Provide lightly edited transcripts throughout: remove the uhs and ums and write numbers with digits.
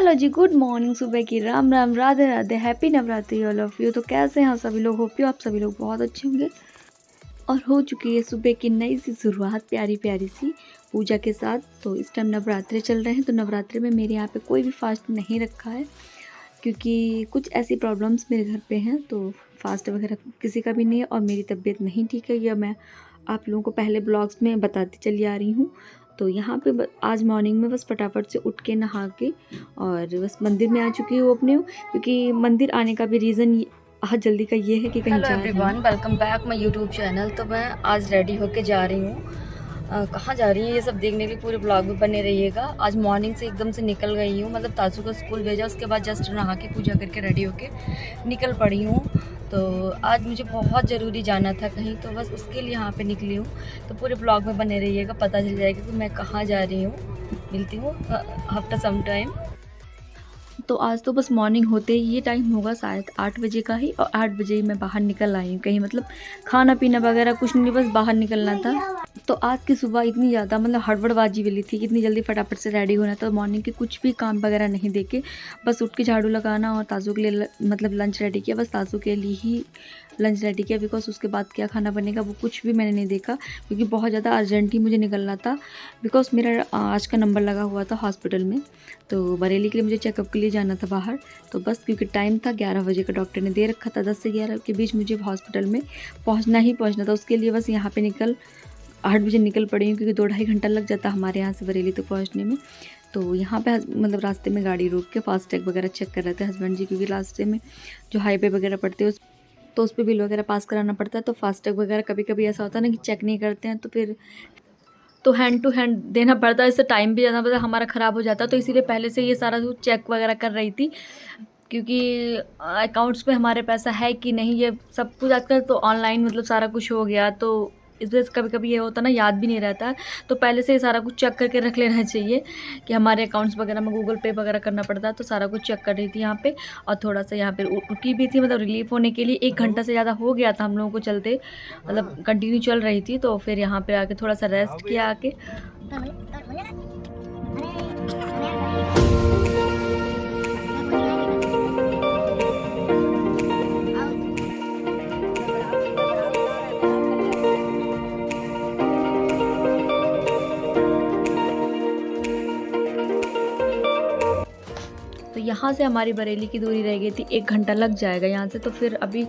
Hello जी, good morning. सुबह की Ram Ram, Radhe Radhe, happy Navratri all of you. तो कैसे हैं सभी लोग? होप यू आप सभी लोग बहुत अच्छे होंगे। और हो चुकी है सुबह की नई सी शुरुआत, प्यारी प्यारी सी पूजा के साथ। तो इस टाइम नवरात्रि चल रहे हैं, तो नवरात्रि में मेरे यहाँ पे कोई भी फास्ट नहीं रखा है, क्योंकि कुछ ऐसी प्रॉब्लम्स मेरे घर पे हैं। तो फास्ट वगैरह किसी का भी नहीं है, और मेरी तबीयत नहीं ठीक है, यह मैं आप लोगों को पहले ब्लॉग्स में बताती चली आ रही हूँ। तो यहाँ पे आज मॉर्निंग में बस फटाफट से उठ के नहा के और बस मंदिर में आ चुकी हूँ अपने, क्योंकि मंदिर आने का भी रीज़न आज जल्दी का ये है कि कहीं जा रही हूँ। Hello everyone, welcome back my YouTube channel. तो मैं आज रेडी होके जा रही हूँ। कहाँ जा रही है ये सब देखने के लिए पूरे ब्लॉग में बने रहिएगा। आज मॉर्निंग से एकदम से निकल गई हूँ, मतलब तासू को स्कूल भेजा, उसके बाद जस्ट नहा के पूजा करके रेडी होके निकल पड़ी हूँ। तो आज मुझे बहुत ज़रूरी जाना था कहीं, तो बस उसके लिए यहाँ पे निकली हूँ। तो पूरे ब्लॉग में बने रहिएगा, पता चल जाएगा कि मैं कहाँ जा रही हूँ। मिलती हूँ आफ्टर सम टाइम। तो आज तो बस मॉर्निंग होते ही ये टाइम होगा शायद 8 बजे का ही, और 8 बजे ही मैं बाहर निकल आई हूँ कहीं, मतलब खाना पीना वगैरह कुछ नहीं, बस बाहर निकलना था। तो आज की सुबह इतनी ज़्यादा मतलब हड़बड़बाजी वाली थी कि इतनी जल्दी फटाफट से रेडी होना था। मॉर्निंग के कुछ भी काम वगैरह नहीं देके बस उठ के झाड़ू लगाना और ताज़ू के लिए मतलब लंच रेडी किया, बस ताज़ू के लिए ही लंच रेडी किया। बिकॉज उसके बाद क्या खाना बनेगा वो कुछ भी मैंने नहीं देखा, क्योंकि बहुत ज़्यादा अर्जेंट ही मुझे निकलना था। बिकॉज मेरा आज का नंबर लगा हुआ था हॉस्पिटल में, तो बरेली के लिए मुझे चेकअप के लिए जाना था बाहर। तो बस क्योंकि टाइम था 11 बजे का, डॉक्टर ने दे रखा था 10 से 11 के बीच मुझे हॉस्पिटल में पहुंचना था। उसके लिए बस यहाँ पे 8 बजे निकल पड़ी हूँ, क्योंकि 2-2.5 घंटा लग जाता हमारे यहाँ से बरेली तक पहुँचने में। तो यहाँ पे मतलब रास्ते में गाड़ी रोक के फास्टैग वगैरह चेक कर रहे थे हस्बैंड जी, क्योंकि रास्ते में जो हाईवे वगैरह पड़ते हैं तो उस पर बिल वगैरह पास कराना पड़ता है। तो फास्टैग वगैरह कभी कभी ऐसा होता है ना कि चेक नहीं करते हैं, तो फिर तो हैंड टू हैंड देना पड़ता है। इससे टाइम भी ज़्यादा मतलब हमारा ख़राब हो जाता है। तो इसीलिए पहले से ये सारा जो चेक वगैरह कर रही थी, क्योंकि अकाउंट्स में हमारे पैसा है कि नहीं, ये सब कुछ आजकल तो ऑनलाइन मतलब सारा कुछ हो गया। तो इस वजह से कभी कभी ये होता है ना, याद भी नहीं रहता है। तो पहले से ये सारा कुछ चेक करके रख लेना चाहिए कि हमारे अकाउंट्स वगैरह में गूगल पे वगैरह करना पड़ता है। तो सारा कुछ चेक कर रही थी यहाँ पे, और थोड़ा सा यहाँ पे रुकी भी थी, मतलब रिलीफ होने के लिए। 1 घंटा से ज़्यादा हो गया था हम लोगों को चलते, मतलब कंटिन्यू चल रही थी। तो फिर यहाँ पे आके थोड़ा सा रेस्ट किया आके। तो यहाँ से हमारी बरेली की दूरी रह गई थी, 1 घंटा लग जाएगा यहाँ से। तो फिर अभी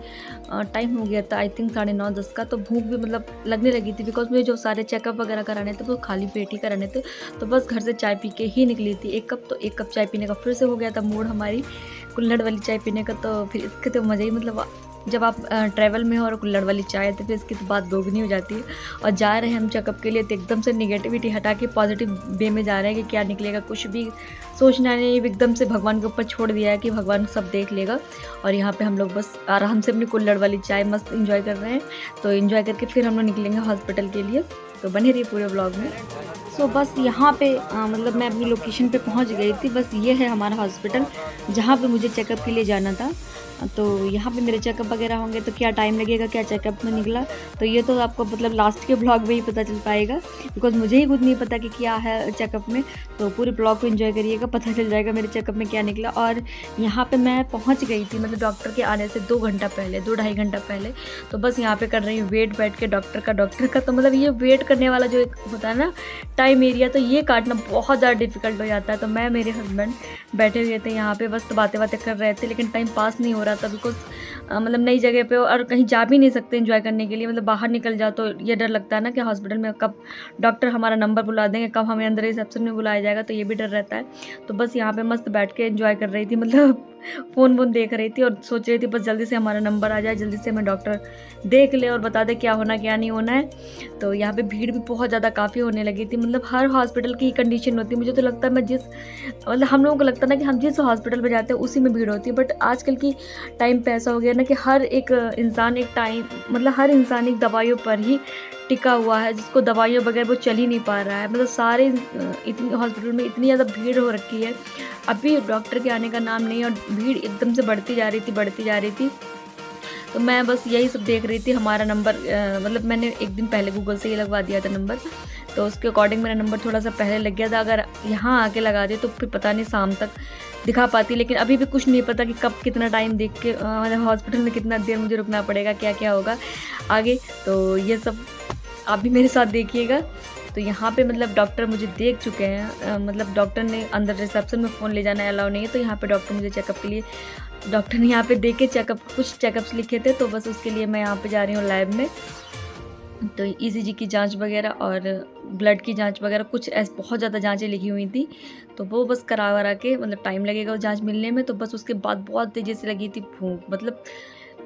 टाइम हो गया था आई थिंक 9:30-10 का। तो भूख भी मतलब लगने लगी थी, बिकॉज मुझे जो सारे चेकअप वगैरह कराने थे वो खाली पेट ही कराने थे। तो बस घर से चाय पी के ही निकली थी 1 कप। तो 1 कप चाय पीने का फिर से हो गया था मूड हमारी कुल्हड़ वाली चाय पीने का। तो फिर इसके तो मज़े ही, मतलब जब आप ट्रैवल में हो और कुल्हड़ वाली चाय, तो फिर इसकी तो बात दोगुनी हो जाती है। और जा रहे हैं हम चेकअप के लिए, तो एकदम से निगेटिविटी हटा के पॉजिटिव वे में जा रहे हैं कि क्या निकलेगा, कुछ भी सोचना नहीं, एकदम से भगवान के ऊपर छोड़ दिया है कि भगवान सब देख लेगा। और यहाँ पे हम लोग बस आराम से अपनी कुल्हड़ वाली चाय मस्त इंजॉय कर रहे हैं। तो इंजॉय करके फिर हम लोग निकलेंगे हॉस्पिटल के लिए। तो बने रहिए पूरे ब्लॉग में। सो बस यहाँ पे मतलब मैं अपनी लोकेशन पे पहुँच गई थी। बस ये है हमारा हॉस्पिटल जहाँ पे मुझे चेकअप के लिए जाना था। तो यहाँ पे मेरे चेकअप वगैरह होंगे, तो क्या टाइम लगेगा, क्या चेकअप में निकला, तो ये तो आपको मतलब लास्ट के ब्लॉग में ही पता चल पाएगा, बिकॉज मुझे ही खुद नहीं पता कि क्या है चेकअप में। तो पूरे ब्लॉग को एंजॉय करिएगा, पता चल जाएगा मेरे चेकअप में क्या निकला। और यहाँ पे मैं पहुँच गई थी मतलब डॉक्टर के आने से 2 घंटा पहले, 2-2.5 घंटा पहले। तो बस यहाँ पे कर रही हूँ वेट बैठ के डॉक्टर का। तो मतलब ये वेट करने वाला जो एक होता है ना टाइम एरिया, तो ये काटना बहुत ज़्यादा डिफिकल्ट हो जाता है। तो मैं मेरे हस्बैंड बैठे हुए थे यहाँ पे, बस तो बातें कर रहे थे, लेकिन टाइम पास नहीं हो रहा था। बिकॉज मतलब नई जगह पे और कहीं जा भी नहीं सकते एंजॉय करने के लिए, मतलब बाहर निकल जाओ तो ये डर लगता है ना कि हॉस्पिटल में कब डॉक्टर हमारा नंबर बुला देंगे, कब हमें अंदर रिसेप्शन में बुलाया जाएगा, तो ये भी डर रहता है। तो बस यहाँ पे मस्त बैठ के एंजॉय कर रही थी, मतलब फ़ोन वोन देख रही थी और सोच रही थी बस जल्दी से हमारा नंबर आ जाए, जल्दी से हमें डॉक्टर देख ले और बता दे क्या होना क्या नहीं होना है। तो यहाँ पे भीड़ भी बहुत ज़्यादा काफ़ी होने लगी थी, मतलब हर हॉस्पिटल की कंडीशन होती है। मुझे तो लगता है मैं जिस मतलब हम लोगों को लगता है ना कि हम जिस हॉस्पिटल में जाते हैं उसी में भीड़ होती है, बट आजकल की टाइम पे ऐसा हो गया ना कि हर एक इंसान एक टाइम मतलब हर इंसान एक दवाइयों पर ही टिका हुआ है, जिसको दवाइयों बगैर वो चल ही नहीं पा रहा है। मतलब सारे इतनी हॉस्पिटल में इतनी ज़्यादा भीड़ हो रखी है, अभी डॉक्टर के आने का नाम नहीं, और भीड़ एकदम से बढ़ती जा रही थी। तो मैं बस यही सब देख रही थी। हमारा नंबर मतलब मैंने एक दिन पहले गूगल से ही लगवा दिया था नंबर, तो उसके अकॉर्डिंग मेरा नंबर थोड़ा सा पहले लग गया था। अगर यहाँ आके लगा दिए तो फिर पता नहीं शाम तक दिखा पाती, लेकिन अभी भी कुछ नहीं पता कि कब कितना टाइम देख के मतलब हॉस्पिटल में कितना देर मुझे रुकना पड़ेगा, क्या क्या होगा आगे। तो ये सब आप भी मेरे साथ देखिएगा। तो यहाँ पे मतलब डॉक्टर मुझे देख चुके हैं, मतलब डॉक्टर ने अंदर रिसेप्शन में फ़ोन ले जाना अलाउ नहीं है, तो यहाँ पे डॉक्टर मुझे चेकअप के लिए, डॉक्टर ने यहाँ पे देख के कुछ चेकअप्स लिखे थे, तो बस उसके लिए मैं यहाँ पे जा रही हूँ लैब में। तो ईसीजी की जांच वगैरह और ब्लड की जांच वगैरह कुछ ऐसे बहुत ज़्यादा जांचें लिखी हुई थी, तो वो बस करा वरा के मतलब टाइम लगेगा वो जांच मिलने में। तो बस उसके बाद बहुत तेज़ी से लगी थी भूख, मतलब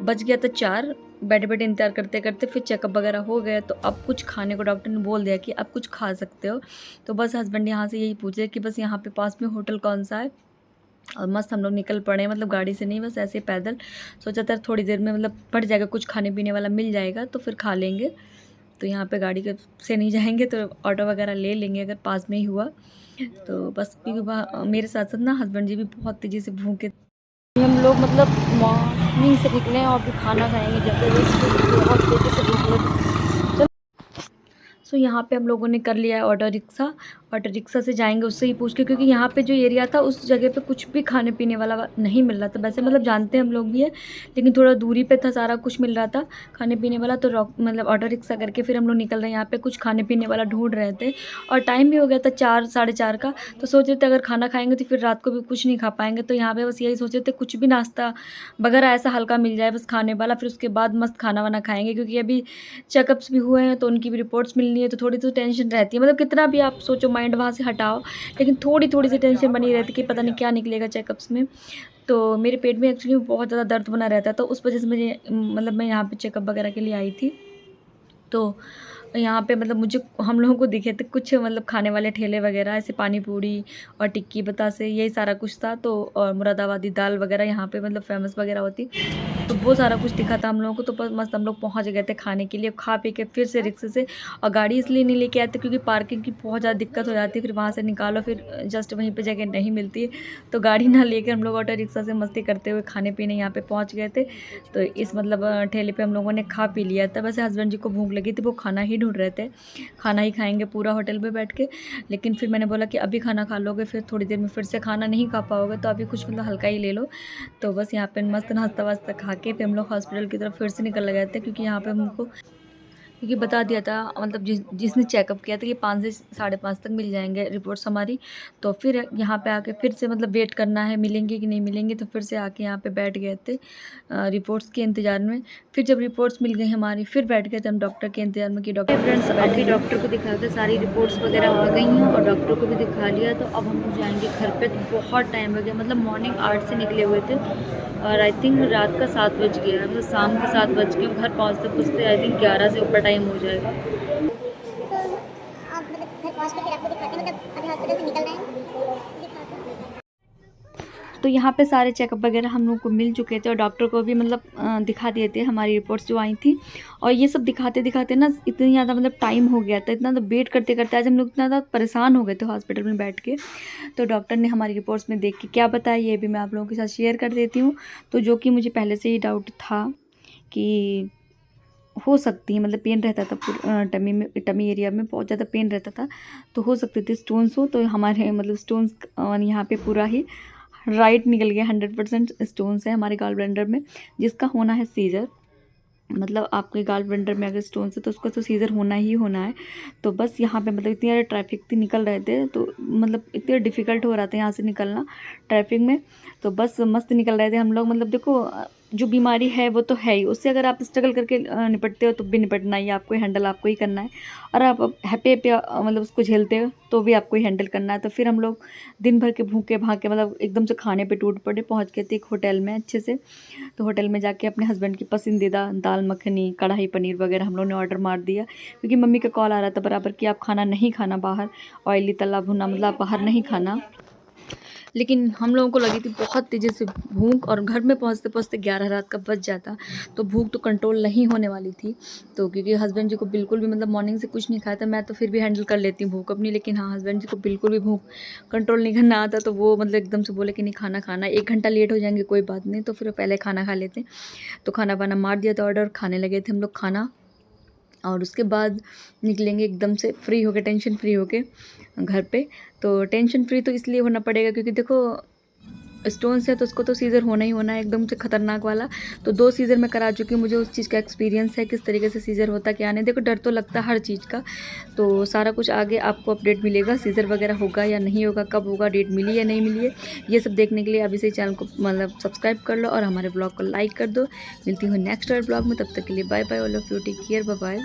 बज गया था 4, बैठे बैठे इंतज़ार करते करते फिर चेकअप वगैरह हो गया। तो अब कुछ खाने को डॉक्टर ने बोल दिया कि अब कुछ खा सकते हो। तो बस हस्बैंड यहाँ से यही पूछे कि बस यहाँ पे पास में होटल कौन सा है, और मस्त हम लोग निकल पड़े, मतलब गाड़ी से नहीं, बस ऐसे पैदल। सोचा था थोड़ी देर में मतलब पड़ जाएगा, कुछ खाने पीने वाला मिल जाएगा तो फिर खा लेंगे। तो यहाँ पे गाड़ी से नहीं जाएंगे तो ऑटो वगैरह ले लेंगे अगर पास में ही हुआ तो बस। क्योंकि मेरे साथ साथ ना हस्बैंड जी भी बहुत तेज़ी से भूखे। हम लोग मतलब मॉर्निंग से निकले हैं और फिर खाना खाएंगे जब बहुत तेज़ी से भूख लगी। सो यहाँ पे हम लोगों ने कर लिया है ऑटो रिक्शा से जाएंगे, उससे ही पूछ के, क्योंकि यहाँ पे जो एरिया था उस जगह पे कुछ भी खाने पीने वाला नहीं मिल रहा था। वैसे मतलब जानते हैं हम लोग भी है, लेकिन थोड़ा दूरी पे था, सारा कुछ मिल रहा था खाने पीने वाला। तो मतलब ऑटो रिक्शा करके फिर हम लोग निकल रहे हैं, यहाँ पे कुछ खाने पीने वाला ढूंढ रहे थे और टाइम भी हो गया था 4 साढ़े 4 का। तो सोच रहे थे अगर खाना खाएंगे तो फिर रात को भी कुछ नहीं खा पाएंगे, तो यहाँ पे बस यही सोच रहे थे कुछ भी नाश्ता वगैरह ऐसा हल्का मिल जाए बस खाने वाला, फिर उसके बाद मस्त खाना वाना खाएंगे। क्योंकि अभी चेकअप्स भी हुए हैं तो उनकी भी रिपोर्ट्स मिलनी है, तो थोड़ी तो टेंशन रहती है। मतलब कितना भी आप सोचो माइंड वहाँ से हटाओ, लेकिन थोड़ी थोड़ी सी टेंशन बनी रहती कि पता नहीं क्या निकलेगा चेकअप्स में। तो मेरे पेट में एक्चुअली बहुत ज़्यादा दर्द बना रहता है, तो उस वजह से मुझे मतलब मैं यहाँ पे चेकअप वगैरह के लिए आई थी। तो यहाँ पे मतलब मुझे हम लोगों को दिखे थे कुछ मतलब खाने वाले ठेले वगैरह, ऐसे पानी पूरी और टिक्की बतासे यही सारा कुछ था। तो और मुरादाबादी दाल वगैरह यहाँ पे मतलब फेमस वगैरह होती, तो वो सारा कुछ दिखा था हम लोगों को। तो बस मस्त हम लोग पहुँच गए थे खाने के लिए, खा पी के फिर से रिक्शे से। और गाड़ी इसलिए नहीं लेके आते क्योंकि पार्किंग की बहुत ज़्यादा दिक्कत हो जाती है, फिर वहाँ से निकालो फिर जस्ट वहीं पर जगह नहीं मिलती है, तो गाड़ी ना लेकर हम लोग ऑटो रिक्शा से मस्ती करते हुए खाने पीने यहाँ पे पहुँच गए थे। तो इस मतलब ठेले पे हम लोगों ने खा पी लिया था। वैसे हस्बैंड जी को भूख लगी थी, वो खाना ही ढूंढ रहे थे, खाना ही खाएंगे पूरा होटल में बैठ के। लेकिन फिर मैंने बोला कि अभी खाना खा लोगे फिर थोड़ी देर में फिर से खाना नहीं खा पाओगे, तो अभी कुछ मतलब हल्का ही ले लो। तो बस यहाँ पे मस्त नाश्ता वास्ता खा के फिर हम लोग हॉस्पिटल की तरफ फिर से निकल गए थे, क्योंकि यहाँ पे हमको क्योंकि बता दिया था मतलब जिसने चेकअप किया था कि 5 से 5:30 तक मिल जाएंगे रिपोर्ट्स हमारी। तो फिर यहाँ पे आके फिर से मतलब वेट करना है मिलेंगे कि नहीं मिलेंगे, तो फिर से आके यहाँ पे बैठ गए थे रिपोर्ट्स के इंतज़ार में। फिर जब रिपोर्ट्स मिल गई हमारी फिर बैठ गए थे हम डॉक्टर के इंतज़ार में कि डॉक्टर फ्रेंड्स अभी डॉक्टर को दिखा के सारी रिपोर्ट्स वगैरह आ गई हैं और डॉक्टर को भी दिखा लिया। तो अब हम लोग जाएंगे घर पे। तो बहुत टाइम हो गया, मतलब मॉर्निंग 8 से निकले हुए थे और आई थिंक रात का 7 बज गया, मतलब शाम के 7 बज गए। घर पहुँचते पहुँचते आई थिंक 11 से ऊपर टाइम हो जाएगा। तो आप मतलब घर पहुँच के फिर आपको दिखाते हैं, मतलब अभी हॉस्पिटल से निकल रहे हैं दिखाते हैं। तो यहाँ पे सारे चेकअप वगैरह हम लोग को मिल चुके थे और डॉक्टर को भी मतलब दिखा दिए थे हमारी रिपोर्ट्स जो आई थी। और ये सब दिखाते दिखाते ना इतनी ज़्यादा मतलब टाइम हो गया था, इतना तो वेट करते करते आज हम लोग इतना ज़्यादा परेशान हो गए थे हॉस्पिटल में बैठ के। तो डॉक्टर ने हमारी रिपोर्ट्स में देख के क्या बताया ये भी मैं आप लोगों के साथ शेयर कर देती हूँ। तो जो कि मुझे पहले से ही डाउट था कि हो सकती है, मतलब पेन रहता था टमी एरिया में बहुत ज़्यादा पेन रहता था, तो हो सकते थे स्टोन्स हो। तो हमारे मतलब स्टोन्स यहाँ पे पूरा ही राइट निकल गया, 100% स्टोन्स है हमारे गॉल ब्लैंडर में, जिसका होना है सीजर। मतलब आपके गॉल ब्लैंडर में अगर स्टोन्स है तो उसका तो सीजर होना ही होना है। तो बस यहाँ पे मतलब इतनी ज़्यादा ट्रैफिक थी, निकल रहे थे तो मतलब इतने डिफ़िकल्ट हो रहा था यहाँ से निकलना ट्रैफिक में। तो बस मस्त निकल रहे थे हम लोग। मतलब देखो जो बीमारी है वो तो है ही, उससे अगर आप स्ट्रगल करके निपटते हो तो भी निपटना ही, आपको हैंडल आपको ही करना है। और आप हैप्पी हैप्पी मतलब उसको झेलते हो तो भी आपको ही हैंडल करना है। तो फिर हम लोग दिन भर के भूखे भागे मतलब एकदम से खाने पे टूट पड़े, पहुंच गए थे एक होटल में अच्छे से। तो होटल में जाके अपने हस्बैंड की पसंदीदा दाल मखनी कढ़ाई पनीर वगैरह हम लोग ने ऑर्डर मार दिया, क्योंकि मम्मी का कॉल आ रहा था बराबर कि आप खाना नहीं खाना बाहर, ऑयली तला भुना मतलब आप बाहर नहीं खाना। लेकिन हम लोगों को लगी थी बहुत तेज़ी से भूख, और घर में पहुँचते पहुँचते 11 रात का बज जाता, तो भूख तो कंट्रोल नहीं होने वाली थी। तो क्योंकि हस्बैंड जी को बिल्कुल भी मतलब मॉर्निंग से कुछ नहीं खाया था, मैं तो फिर भी हैंडल कर लेती हूँ भूख अपनी, लेकिन हाँ, हस्बैंड जी को बिल्कुल भी भूख कंट्रोल नहीं करना आता, तो वो मतलब एकदम से बोले कि नहीं खाना खाना, 1 घंटा लेट हो जाएंगे कोई बात नहीं, तो फिर पहले खाना खा लेते। तो खाना वाना मार दिया था ऑर्डर, खाने लगे थे हम लोग खाना, और उसके बाद निकलेंगे एकदम से फ्री होके, टेंशन फ्री होके घर पे। तो टेंशन फ्री तो इसलिए होना पड़ेगा क्योंकि देखो स्टोन्स है तो उसको तो सीज़र होना ही होना है, एकदम से खतरनाक वाला। तो 2 सीज़र मैं करा चुकी हूँ, मुझे उस चीज़ का एक्सपीरियंस है किस तरीके से सीज़र होता क्या नहीं। देखो डर तो लगता है हर चीज़ का, तो सारा कुछ आगे आपको अपडेट मिलेगा, सीज़र वगैरह होगा या नहीं होगा, कब होगा, डेट मिली या नहीं मिली है, ये सब देखने के लिए अभी से चैनल को मतलब सब्सक्राइब कर लो और हमारे ब्लॉग को लाइक कर दो। मिलती हूँ नेक्स्ट ब्लॉग में, तब तक के लिए bye bye, all of you, take care, bye bye.